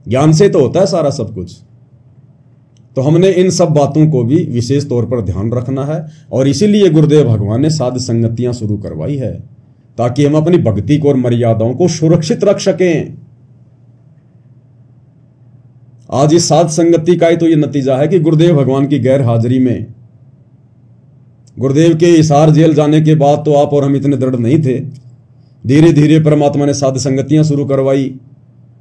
ज्ञान से तो होता है सारा सब कुछ। तो हमने इन सब बातों को भी विशेष तौर पर ध्यान रखना है, और इसीलिए गुरुदेव भगवान ने साध संगतियां शुरू करवाई है, ताकि हम अपनी भक्ति को और मर्यादाओं को सुरक्षित रख सकें। आज इस साध संगति का ही तो ये नतीजा है कि गुरुदेव भगवान की गैर हाजिरी में, गुरुदेव के हिसार जेल जाने के बाद तो आप और हम इतने दृढ़ नहीं थे। धीरे धीरे परमात्मा ने साध संगतियां शुरू करवाई,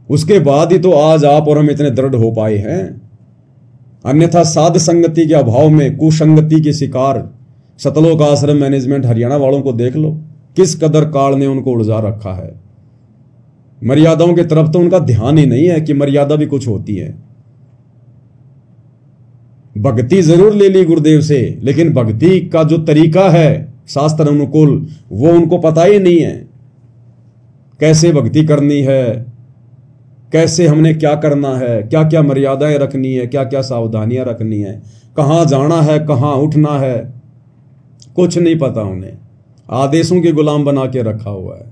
उसके बाद ही तो आज आप और हम इतने दृढ़ हो पाए हैं। अन्यथा साध संगति के अभाव में कुसंगति के शिकार सतलोक आश्रम मैनेजमेंट हरियाणा वालों को देख लो, किस कदर काल ने उनको उलझा रखा है। मर्यादाओं की तरफ तो उनका ध्यान ही नहीं है कि मर्यादा भी कुछ होती है। भक्ति जरूर ले ली गुरुदेव से, लेकिन भक्ति का जो तरीका है शास्त्र अनुकूल, वो उनको पता ही नहीं है। कैसे भक्ति करनी है, कैसे हमने क्या करना है, क्या क्या मर्यादाएं रखनी है, क्या क्या सावधानियां रखनी है, कहां जाना है, कहां उठना है, कुछ नहीं पता उन्हें। आदेशों के गुलाम बना के रखा हुआ है।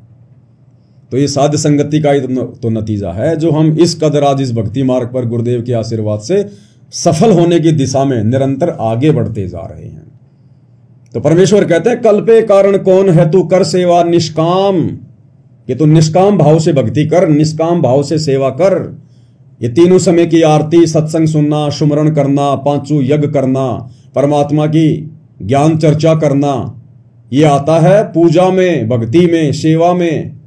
तो ये साध संगति का ही तो नतीजा है, जो हम इस कदर आज इस भक्ति मार्ग पर गुरुदेव के आशीर्वाद से सफल होने की दिशा में निरंतर आगे बढ़ते जा रहे हैं। तो परमेश्वर कहते हैं, कल पे कारण कौन है, तू कर सेवा निष्काम, कि तू निष्काम भाव से भक्ति कर, निष्काम भाव से सेवा कर। ये तीनों समय की आरती, सत्संग सुनना, सुमरण करना, पांचों यज्ञ करना, परमात्मा की ज्ञान चर्चा करना, ये आता है पूजा में, भक्ति में, सेवा में।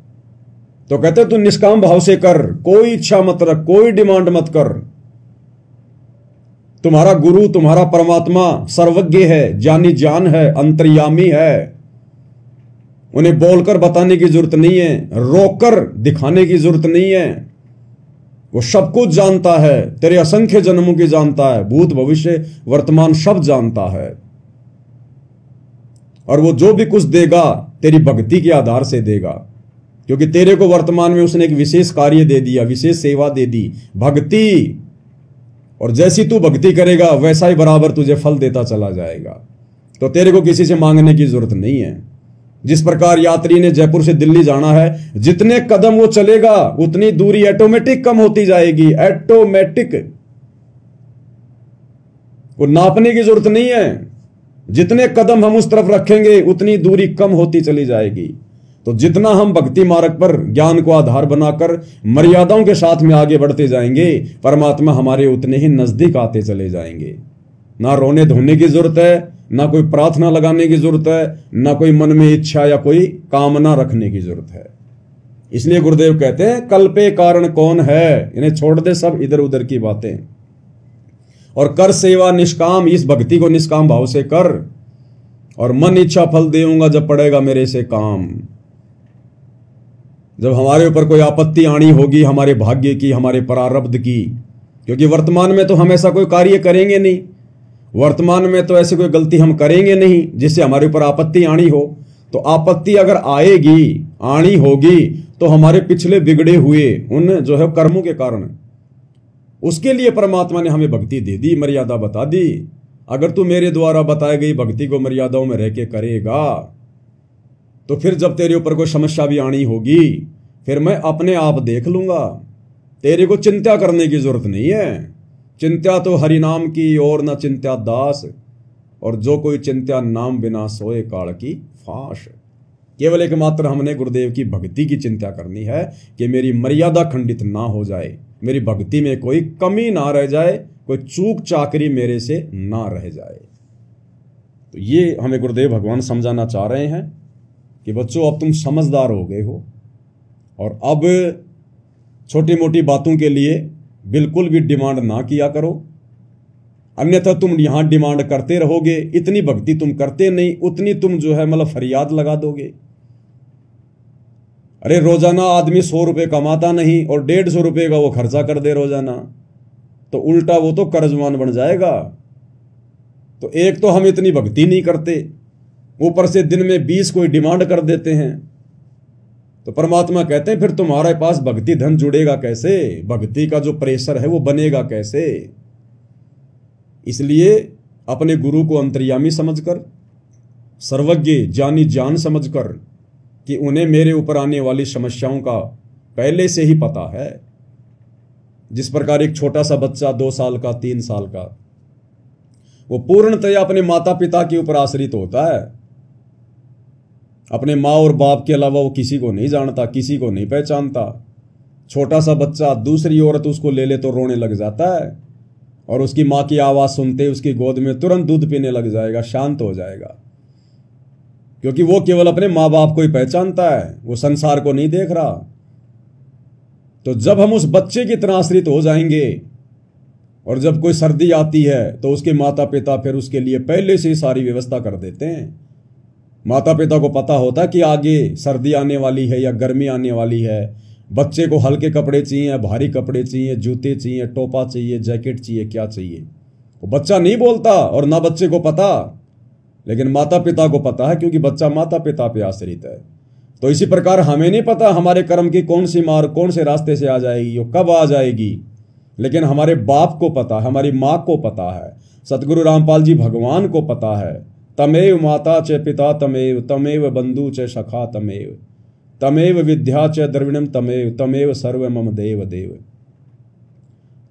तो कहते तू निष्काम भाव से कर, कोई इच्छा मत रख, कोई डिमांड मत कर। तुम्हारा गुरु, तुम्हारा परमात्मा सर्वज्ञ है, जानी जान है, अंतर्यामी है। उन्हें बोलकर बताने की जरूरत नहीं है, रोककर दिखाने की जरूरत नहीं है। वो सब कुछ जानता है, तेरे असंख्य जन्मों की जानता है, भूत भविष्य वर्तमान सब जानता है। और वो जो भी कुछ देगा तेरी भक्ति के आधार से देगा, क्योंकि तेरे को वर्तमान में उसने एक विशेष कार्य दे दिया, विशेष सेवा दे दी, भक्ति। और जैसी तू भक्ति करेगा वैसा ही बराबर तुझे फल देता चला जाएगा। तो तेरे को किसी से मांगने की जरूरत नहीं है। जिस प्रकार यात्री ने जयपुर से दिल्ली जाना है, जितने कदम वो चलेगा उतनी दूरी ऑटोमेटिक कम होती जाएगी, ऑटोमेटिक। वो नापने की जरूरत नहीं है। जितने कदम हम उस तरफ रखेंगे उतनी दूरी कम होती चली जाएगी। तो जितना हम भक्ति मार्ग पर ज्ञान को आधार बनाकर मर्यादाओं के साथ में आगे बढ़ते जाएंगे, परमात्मा हमारे उतने ही नजदीक आते चले जाएंगे। ना रोने धोने की जरूरत है, ना कोई प्रार्थना लगाने की जरूरत है, ना कोई मन में इच्छा या कोई कामना रखने की जरूरत है। इसलिए गुरुदेव कहते हैं, कल पे कारण कौन है, इन्हें छोड़ दे सब इधर उधर की बातें, और कर सेवा निष्काम। इस भक्ति को निष्काम भाव से कर, और मन इच्छा फल देऊंगा जब पड़ेगा मेरे से काम। जब हमारे ऊपर कोई आपत्ति आनी होगी, हमारे भाग्य की, हमारे प्रारब्ध की, क्योंकि वर्तमान में तो हम ऐसा कोई कार्य करेंगे नहीं, वर्तमान में तो ऐसी कोई गलती हम करेंगे नहीं जिससे हमारे ऊपर आपत्ति आनी हो। तो आपत्ति अगर आएगी, आनी होगी, तो हमारे पिछले बिगड़े हुए उन जो है कर्मों के कारण। उसके लिए परमात्मा ने हमें भक्ति दे दी, मर्यादा बता दी। अगर तू मेरे द्वारा बताई गई भक्ति को मर्यादाओं में रह के करेगा, तो फिर जब तेरे ऊपर कोई समस्या भी आनी होगी, फिर मैं अपने आप देख लूंगा। तेरे को चिंता करने की जरूरत नहीं है। चिंता तो हरि नाम की और न चिंता दास, और जो कोई चिंता नाम बिना सोए काल की फांस। केवल एकमात्र हमने गुरुदेव की भक्ति की चिंता करनी है कि मेरी मर्यादा खंडित ना हो जाए, मेरी भक्ति में कोई कमी ना रह जाए, कोई चूक चाकरी मेरे से ना रह जाए। तो ये हमें गुरुदेव भगवान समझाना चाह रहे हैं कि बच्चों, अब तुम समझदार हो गए हो, और अब छोटी मोटी बातों के लिए बिल्कुल भी डिमांड ना किया करो, अन्यथा तुम यहां डिमांड करते रहोगे। इतनी भक्ति तुम करते नहीं, उतनी तुम जो है मतलब फरियाद लगा दोगे। अरे रोजाना आदमी 100 रुपए कमाता नहीं और 150 रुपए का वो खर्चा कर दे रोजाना, तो उल्टा वो तो कर्जमान बन जाएगा। तो एक तो हम इतनी भक्ति नहीं करते, ऊपर से दिन में 20 कोई डिमांड कर देते हैं। तो परमात्मा कहते हैं, फिर तुम्हारे पास भक्ति धन जुड़ेगा कैसे, भक्ति का जो प्रेशर है वो बनेगा कैसे। इसलिए अपने गुरु को अंतर्यामी समझकर, सर्वज्ञ जानी जान समझकर, कि उन्हें मेरे ऊपर आने वाली समस्याओं का पहले से ही पता है, जिस प्रकार एक छोटा सा बच्चा 2 साल का 3 साल का वो पूर्णतया अपने माता पिता के ऊपर आश्रित होता है। अपने माँ और बाप के अलावा वो किसी को नहीं जानता, किसी को नहीं पहचानता। छोटा सा बच्चा दूसरी औरत उसको ले ले तो रोने लग जाता है और उसकी माँ की आवाज़ सुनते उसकी गोद में तुरंत दूध पीने लग जाएगा, शांत हो जाएगा, क्योंकि वो केवल अपने माँ बाप को ही पहचानता है, वो संसार को नहीं देख रहा। तो जब हम उस बच्चे की तरह आश्रित हो जाएंगे और जब कोई सर्दी आती है तो उसके माता पिता फिर उसके लिए पहले से ही सारी व्यवस्था कर देते हैं। माता पिता को पता होता है कि आगे सर्दी आने वाली है या गर्मी आने वाली है, बच्चे को हल्के कपड़े चाहिए, भारी कपड़े चाहिए, जूते चाहिए, टोपा चाहिए, जैकेट चाहिए, क्या चाहिए। वो बच्चा नहीं बोलता और ना बच्चे को पता, लेकिन माता पिता को पता है, क्योंकि बच्चा माता पिता पे आश्रित है। तो इसी प्रकार हमें नहीं पता हमारे कर्म की कौन सी मार कौन से रास्ते से आ जाएगी और कब आ जाएगी, लेकिन हमारे बाप को पता है, हमारी माँ को पता है, सतगुरु रामपाल जी भगवान को पता है। तमेव माता च पिता तमेव, तमेव बंधु च सखा तमेव, तमेव विद्या च द्रविणम तमेव, तमेव सर्व मम देव देव।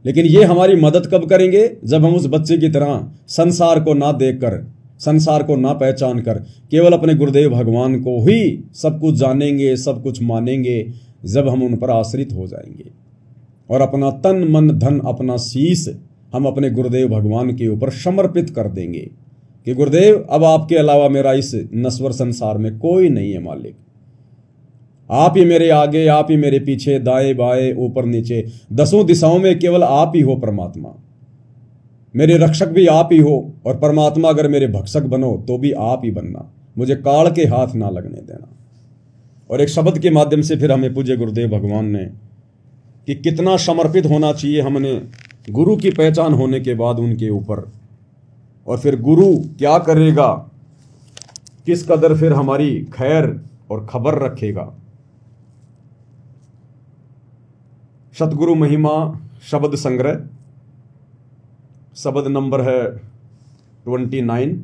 लेकिन ये हमारी मदद कब करेंगे? जब हम उस बच्चे की तरह संसार को ना देखकर, संसार को ना पहचान कर केवल अपने गुरुदेव भगवान को ही सब कुछ जानेंगे, सब कुछ मानेंगे, जब हम उन पर आश्रित हो जाएंगे और अपना तन मन धन अपना शीश हम अपने गुरुदेव भगवान के ऊपर समर्पित कर देंगे कि गुरुदेव अब आपके अलावा मेरा इस नश्वर संसार में कोई नहीं है मालिक, आप ही मेरे आगे, आप ही मेरे पीछे, दाएं बाएं ऊपर नीचे 10 दिशाओं में केवल आप ही हो परमात्मा। मेरे रक्षक भी आप ही हो और परमात्मा अगर मेरे भक्षक बनो तो भी आप ही बनना, मुझे काल के हाथ ना लगने देना। और एक शब्द के माध्यम से फिर हमें पूज्य गुरुदेव भगवान ने कि कितना समर्पित होना चाहिए हमने गुरु की पहचान होने के बाद उनके ऊपर, और फिर गुरु क्या करेगा, किस कदर फिर हमारी खैर और खबर रखेगा। सतगुरु महिमा शब्द संग्रह, शब्द नंबर है 29,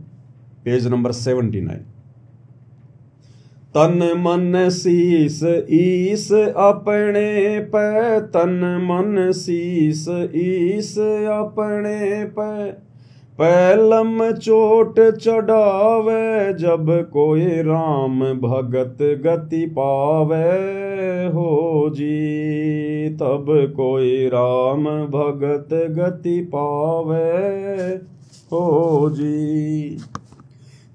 पेज नंबर 79। तन मन शीस ईस अपने पे, तन मन शीस ईस अपने पे, पैलम चोट चढ़ावे जब कोई राम भगत गति पावे हो जी, तब कोई राम भगत गति पावे हो जी।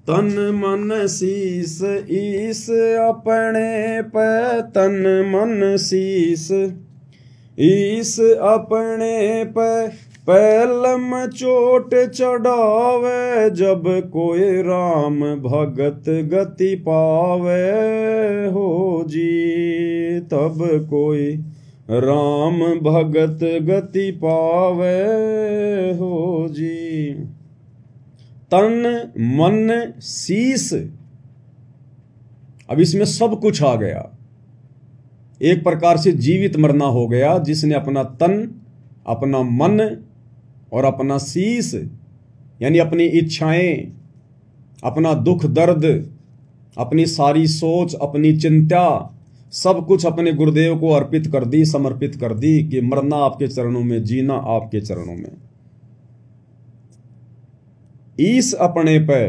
तन मन शीस ईस अपने पे, तन मन शीस ईस अपने पे, पैलम चोट चढ़ावे जब कोई राम भगत गति पावे हो जी, तब कोई राम भगत गति पावे हो जी। तन मन शीस, अब इसमें सब कुछ आ गया, एक प्रकार से जीवित मरना हो गया, जिसने अपना तन, अपना मन और अपना शीस यानी अपनी इच्छाएं, अपना दुख दर्द, अपनी सारी सोच, अपनी चिंता, सब कुछ अपने गुरुदेव को अर्पित कर दी, समर्पित कर दी कि मरना आपके चरणों में, जीना आपके चरणों में। ईस अपने पे,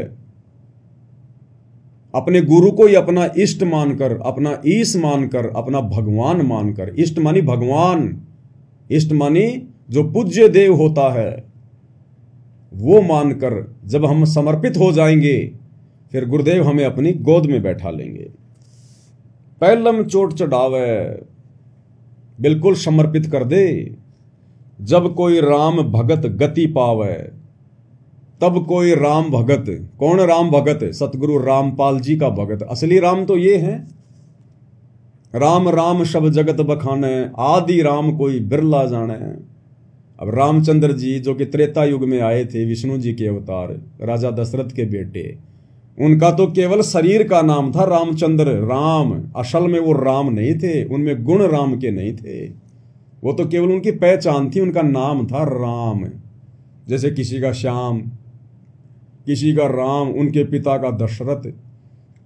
अपने गुरु को ही अपना इष्ट मानकर, अपना ईश मानकर, अपना भगवान मानकर, इष्ट मानी भगवान, इष्ट मानी जो पूज्य देव होता है, वो मानकर जब हम समर्पित हो जाएंगे फिर गुरुदेव हमें अपनी गोद में बैठा लेंगे। पैलम चोट चढ़ावे, बिल्कुल समर्पित कर दे। जब कोई राम भगत गति पावे, तब कोई राम भगत, कौन राम भगत? सतगुरु रामपाल जी का भगत। असली राम तो ये है, राम राम शब जगत बखाने, आदि राम कोई बिरला जाने। अब रामचंद्र जी जो कि त्रेता युग में आए थे, विष्णु जी के अवतार, राजा दशरथ के बेटे, उनका तो केवल शरीर का नाम था रामचंद्र, राम। असल में वो राम नहीं थे, उनमें गुण राम के नहीं थे, वो तो केवल उनकी पहचान थी, उनका नाम था राम। जैसे किसी का श्याम, किसी का राम, उनके पिता का दशरथ,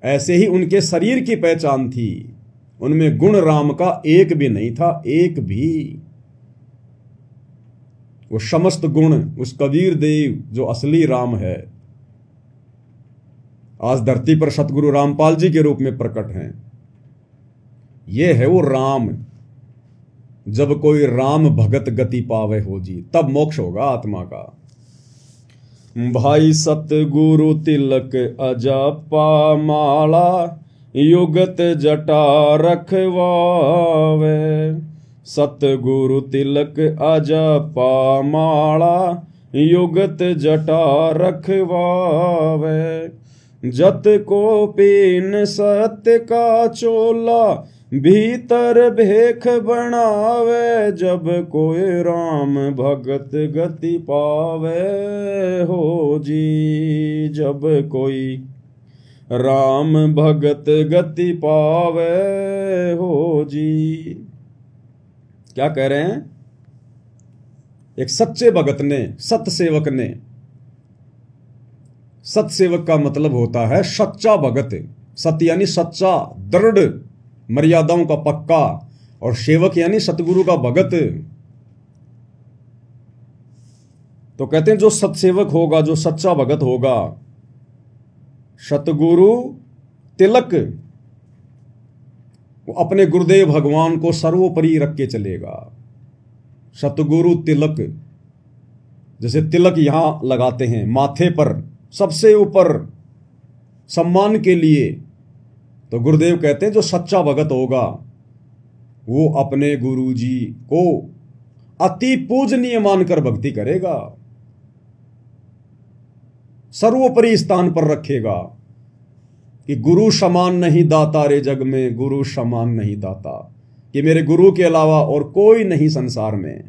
ऐसे ही उनके शरीर की पहचान थी, उनमें गुण राम का एक भी नहीं था, एक भी। वो समस्त गुण उस कबीर देव जो असली राम है आज धरती पर सतगुरु रामपाल जी के रूप में प्रकट हैं। ये है वो राम। जब कोई राम भगत गति पावे हो जी, तब मोक्ष होगा आत्मा का। भाई सतगुरु तिलक अजपा माला युगत जटा रखवावे। सतगुरु तिलक अजपा माला युगत जटा रखवावे। जत को पीन सत्य का चोला भीतर भेख बनावे। जब कोई राम भगत गति पावे हो जी, जब कोई राम भगत गति पावे हो जी। क्या कह रहे हैं? एक सच्चे भगत ने, सत सेवक ने, सत सेवक का मतलब होता है सच्चा भगत। सत्य यानी सच्चा, दृढ़, मर्यादाओं का पक्का, और सेवक यानी सतगुरु का भगत। तो कहते हैं जो सत्सेवक होगा, जो सच्चा भगत होगा, सतगुरु तिलक, वो अपने गुरुदेव भगवान को सर्वोपरि रख के चलेगा। सतगुरु तिलक, जैसे तिलक यहां लगाते हैं माथे पर सबसे ऊपर सम्मान के लिए, तो गुरुदेव कहते हैं जो सच्चा भगत होगा वो अपने गुरु जी को अति पूजनीय मानकर भक्ति करेगा, सर्वोपरि स्थान पर रखेगा कि गुरु समान नहीं दाता रे जग में, गुरु समान नहीं दाता, कि मेरे गुरु के अलावा और कोई नहीं संसार में।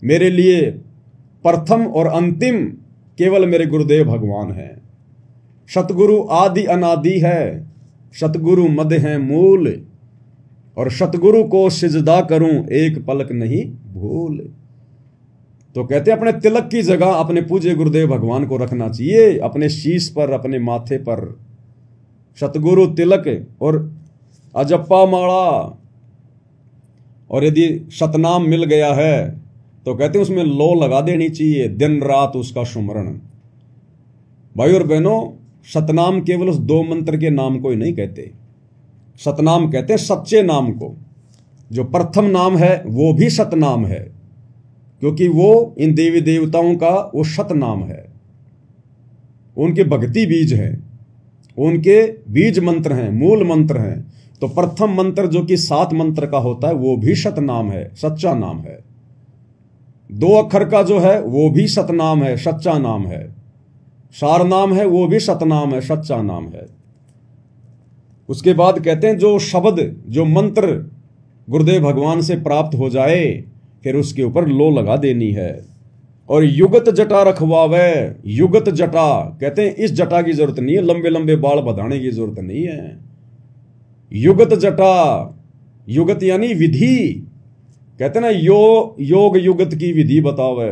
मेरे लिए प्रथम और अंतिम केवल मेरे गुरुदेव भगवान हैं। सतगुरु आदि अनादि है, सतगुरु मध्य है मूल, और सतगुरु को सिजदा करूं एक पलक नहीं भूल। तो कहते हैं अपने तिलक की जगह अपने पूज्य गुरुदेव भगवान को रखना चाहिए, अपने शीश पर, अपने माथे पर सतगुरु तिलक और अजप्पा माला। और यदि सतनाम मिल गया है तो कहते हैं उसमें लो लगा देनी चाहिए, दिन रात उसका सुमरण। भाई और बहनों, सतनाम केवल उस दो मंत्र के नाम को ही नहीं कहते, सतनाम कहते हैं सच्चे नाम को। जो प्रथम नाम है वो भी सतनाम है, क्योंकि वो इन देवी देवताओं का वो सतनाम है, उनके भक्ति बीज हैं, उनके बीज मंत्र हैं, मूल मंत्र हैं। तो प्रथम मंत्र जो कि 7 मंत्र का होता है वो भी सतनाम है, सच्चा नाम है। 2 अक्षर का जो है वो भी सतनाम है, सच्चा नाम है। सार नाम है वो भी सतनाम है, सच्चा नाम है। उसके बाद कहते हैं जो शब्द, जो मंत्र गुरुदेव भगवान से प्राप्त हो जाए फिर उसके ऊपर लो लगा देनी है। और युगत जटा रखवावे। युगत जटा कहते हैं इस जटा की जरूरत नहीं है, लंबे लंबे बाल बधाने की जरूरत नहीं है। युगत जटा, युगत यानी विधि, कहते ना योग युगत की विधि बतावे।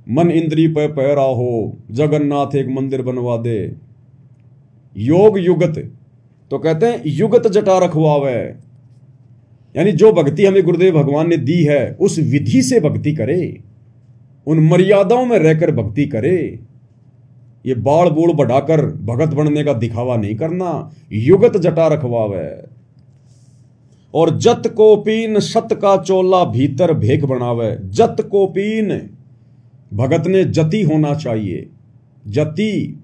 मन इंद्री पे पैरा हो, जगन्नाथ एक मंदिर बनवा दे। योग युगत, तो कहते हैं युगत जटा रखवावे, यानी जो भक्ति हमें गुरुदेव भगवान ने दी है उस विधि से भक्ति करे, उन मर्यादाओं में रहकर भक्ति करे। ये बाल बूढ़ बढ़ाकर भगत बनने का दिखावा नहीं करना। युगत जटा रखवावे। और जत को पीन सत का चोला भीतर भेख बनावे। जत को पीन, भगत ने जति होना चाहिए, जति,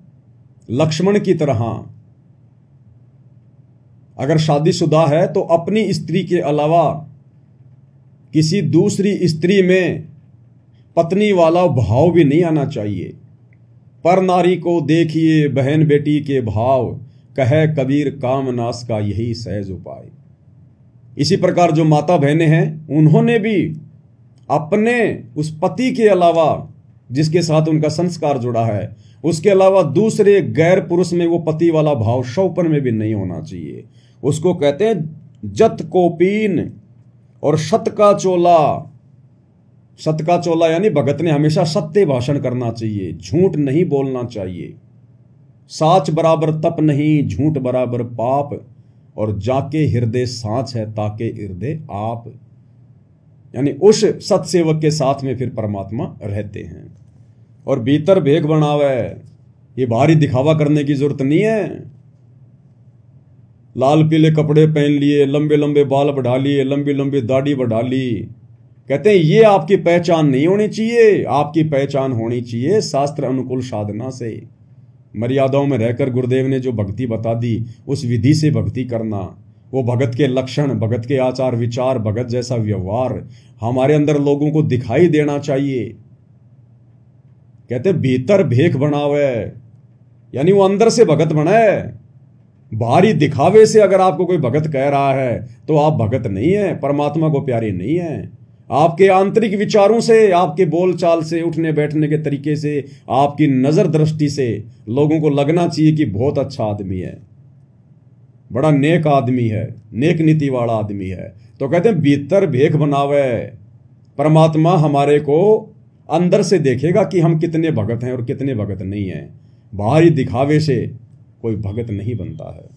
लक्ष्मण की तरह। अगर शादीशुदा है तो अपनी स्त्री के अलावा किसी दूसरी स्त्री में पत्नी वाला भाव भी नहीं आना चाहिए। पर नारी को देखिए बहन बेटी के भाव, कहे कबीर कामनाश का यही सहज उपाय। इसी प्रकार जो माता बहनें हैं उन्होंने भी अपने उस पति के अलावा जिसके साथ उनका संस्कार जुड़ा है, उसके अलावा दूसरे गैर पुरुष में वो पति वाला भाव शौपन में भी नहीं होना चाहिए। उसको कहते हैं जत को पीन और सत का चोला। सत का चोला यानी भगत ने हमेशा सत्य भाषण करना चाहिए, झूठ नहीं बोलना चाहिए। साच बराबर तप नहीं, झूठ बराबर पाप, और जाके हृदय साच है ताके हृदय आप। यानी उस सत्सेवक के साथ में फिर परमात्मा रहते हैं। और भीतर भेख बनावे, ये बाहरी दिखावा करने की जरूरत नहीं है। लाल पीले कपड़े पहन लिए, लंबे लंबे बाल बढ़ा लिए, लंबी लंबी दाढ़ी बढ़ा ली, कहते हैं ये आपकी पहचान नहीं होनी चाहिए। आपकी पहचान होनी चाहिए शास्त्र अनुकूल साधना से, मर्यादाओं में रहकर गुरुदेव ने जो भक्ति बता दी उस विधि से भक्ति करना। वो भगत के लक्षण, भगत के आचार विचार, भगत जैसा व्यवहार हमारे अंदर लोगों को दिखाई देना चाहिए। कहते भीतर भेख बनावे, यानी वो अंदर से भगत बनाए। बाहरी दिखावे से अगर आपको कोई भगत कह रहा है तो आप भगत नहीं है, परमात्मा को प्यारे नहीं है। आपके आंतरिक विचारों से, आपके बोलचाल से, उठने बैठने के तरीके से, आपकी नजर दृष्टि से लोगों को लगना चाहिए कि बहुत अच्छा आदमी है, बड़ा नेक आदमी है, नेक नीति वाला आदमी है। तो कहते हैं भीतर भेख बनावे, परमात्मा हमारे को अंदर से देखेगा कि हम कितने भगत हैं और कितने भगत नहीं हैं। बाहरी दिखावे से कोई भगत नहीं बनता है।